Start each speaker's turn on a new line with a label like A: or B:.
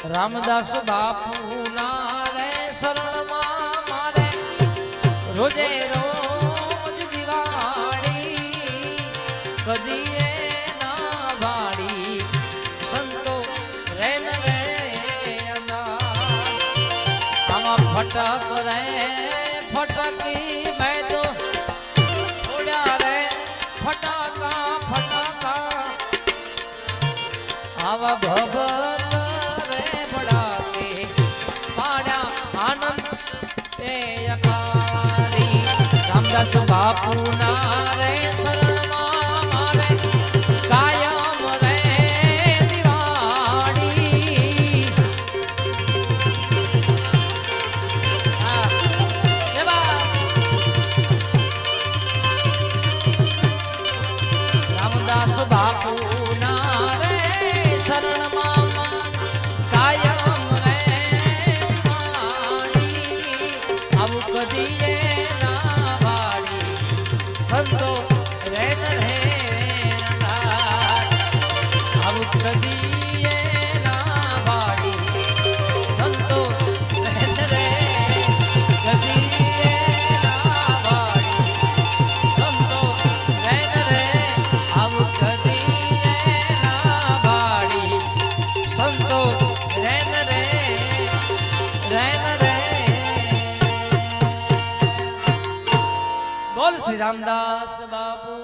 A: રામદાસ બાપુ ના રે શરણમાં મારે રોજે રોજ દિવાળી કદીએ ના વાળી સંતો રે ન રે આમાં ફટક રે ફટકી મેં તો થોડા રે ફટાકા ફટાકા આવા ભગત રે ભડાકે પાડ્યા આનંદ એ અકારી રામદાસ બાપુ ના રે શરણમાં મારે કાયમ રે દિવાળી રામદાસ બાપુ ના રે શરણમાં કાયમ રે દિવાળી આવું કદીએ ના વાળી સંતો રે ન રે આવું કદીએ ના વાળી સંતો રે ન રે કદીએ ના વાળી સંતો રે ન રે આવું કદીએ ના વાળી સંતો રે ન રે બોલ શ્રી રામદાસ બાપુ